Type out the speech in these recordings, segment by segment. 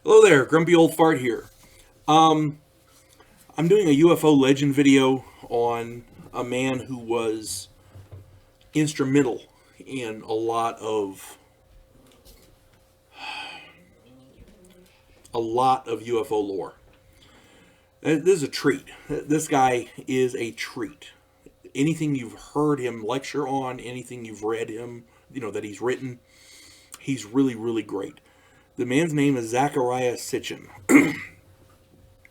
Hello there, Grumpy Old Fart here. I'm doing a UFO legend video on a man who was instrumental in a lot of UFO lore. This is a treat. This guy is a treat. Anything you've heard him lecture on, anything you've read him, that he's written, he's really, really great. The man's name is Zecharia Sitchin.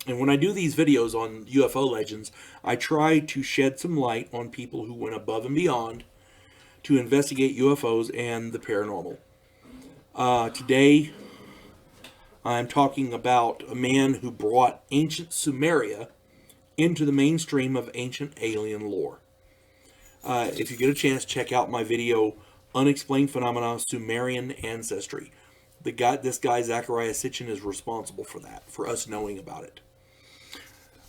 And when I do these videos on UFO legends, I try to shed some light on people who went above and beyond to investigate UFOs and the paranormal. Today, I'm talking about a man who brought ancient Sumeria into the mainstream of ancient alien lore. If you get a chance, check out my video, Unexplained Phenomena, Sumerian Ancestry. This guy, Zecharia Sitchin, is responsible for that, for us knowing about it.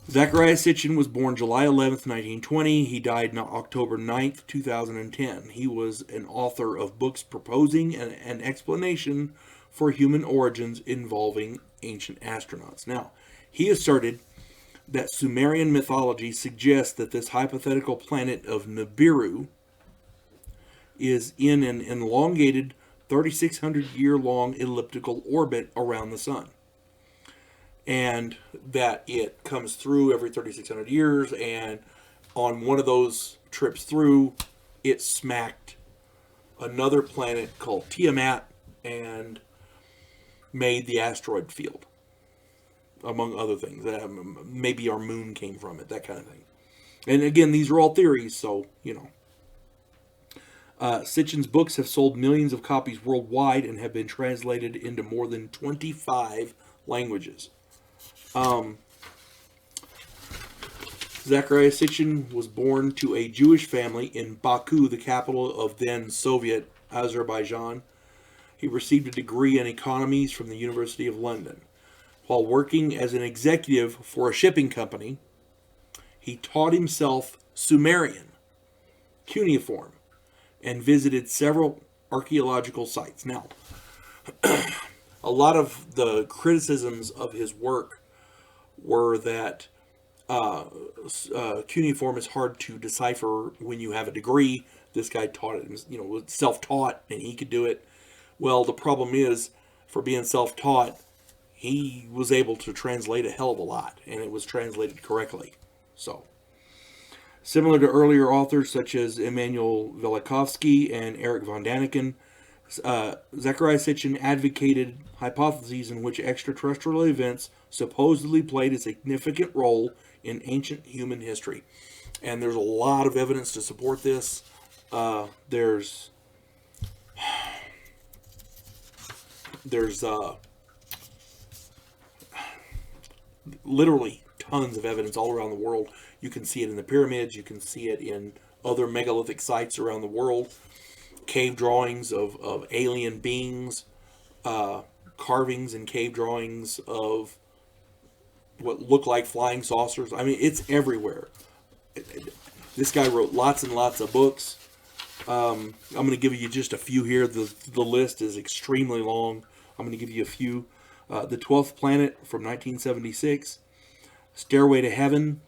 Zecharia Sitchin was born July 11th, 1920. He died on October 9th, 2010. He was an author of books proposing an explanation for human origins involving ancient astronauts. Now, he asserted that Sumerian mythology suggests that this hypothetical planet of Nibiru is in an elongated 3,600-year-long elliptical orbit around the sun, and that it comes through every 3,600 years, and on one of those trips through, it smacked another planet called Tiamat and made the asteroid field, among other things. Maybe our moon came from it, that kind of thing. And again, these are all theories, so, Sitchin's books have sold millions of copies worldwide and have been translated into more than 25 languages. Zecharia Sitchin was born to a Jewish family in Baku, the capital of then Soviet Azerbaijan. He received a degree in economies from the University of London. While working as an executive for a shipping company, he taught himself Sumerian, cuneiform, and visited several archaeological sites. Now, a lot of the criticisms of his work were that cuneiform is hard to decipher when you have a degree. This guy taught it, was self-taught, and he could do it. Well, the problem is, for being self-taught, he was able to translate a hell of a lot, and it was translated correctly. So, similar to earlier authors such as Immanuel Velikovsky and Eric von Daniken, Zecharia Sitchin advocated hypotheses in which extraterrestrial events supposedly played a significant role in ancient human history. And there's a lot of evidence to support this. There's literally tons of evidence all around the world. You can see it in the pyramids. You can see it in other megalithic sites around the world. Cave drawings of alien beings, carvings and cave drawings of what look like flying saucers. I mean, it's everywhere. This guy wrote lots and lots of books. I'm going to give you just a few here. The list is extremely long. I'm going to give you a few. The 12th Planet from 1976. The Stairway to Heaven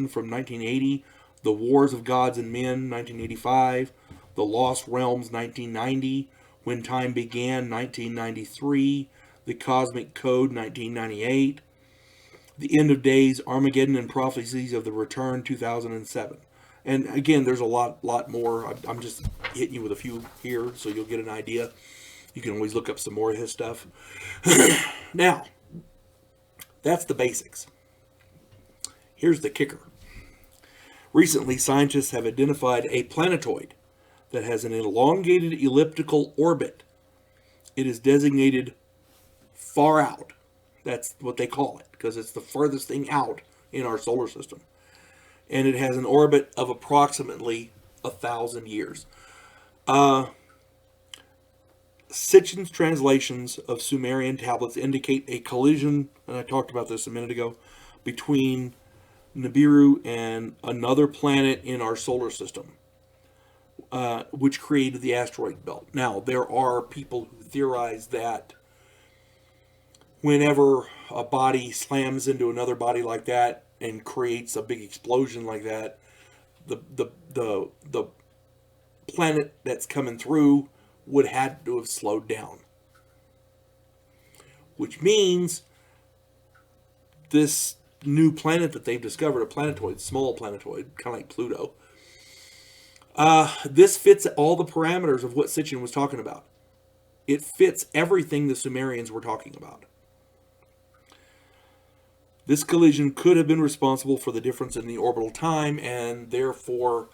from 1980. The Wars of Gods and Men, 1985. The Lost Realms, 1990. When Time Began, 1993. The Cosmic Code, 1998. The End of Days, Armageddon and Prophecies of the Return, 2007. And again, there's a lot more. I'm just hitting you with a few here so you'll get an idea. You can always look up some more of his stuff. Now, that's the basics. Here's the kicker. Recently, scientists have identified a planetoid that has an elongated elliptical orbit. It is designated far out. That's what they call it, because it's the furthest thing out in our solar system. And it has an orbit of approximately 1,000 years. Sitchin's translations of Sumerian tablets indicate a collision, and I talked about this a minute ago, between Nibiru and another planet in our solar system, which created the asteroid belt. Now, there are people who theorize that whenever a body slams into another body like that and creates a big explosion like that, the planet that's coming through would have to have slowed down. Which means this new planet that they've discovered, a planetoid, small planetoid, kind of like Pluto, this fits all the parameters of what Sitchin was talking about. It fits everything the Sumerians were talking about. This collision could have been responsible for the difference in the orbital time, and therefore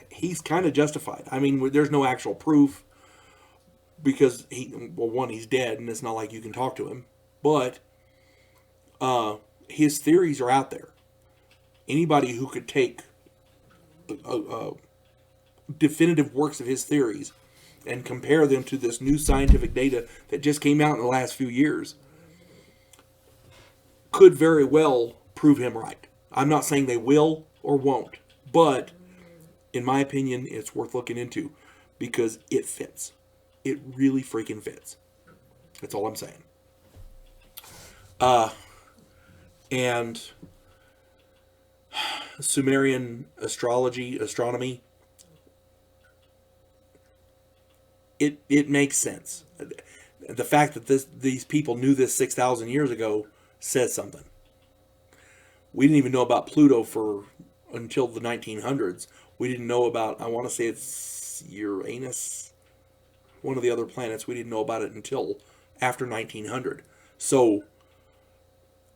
he's kind of justified. I mean, there's no actual proof because he's dead, and it's not like you can talk to him. But his theories are out there. Anybody who could take definitive works of his theories and compare them to this new scientific data that just came out in the last few years could very well prove him right. I'm not saying they will or won't, but in my opinion, it's worth looking into because it fits. It really freaking fits. That's all I'm saying. And Sumerian astronomy, it makes sense. The fact that these people knew this 6,000 years ago says something. We didn't even know about Pluto until the 1900s. We didn't know about, I want to say it's Uranus, one of the other planets. We didn't know about it until after 1900. So,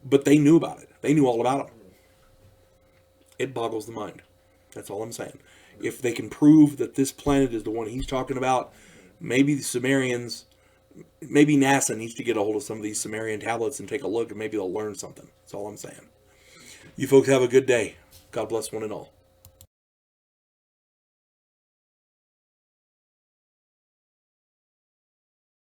but they knew about it. They knew all about it. It boggles the mind. That's all I'm saying. If they can prove that this planet is the one he's talking about, maybe the Sumerians, maybe NASA needs to get a hold of some of these Sumerian tablets and take a look, and maybe they'll learn something. That's all I'm saying. You folks have a good day. God bless one and all.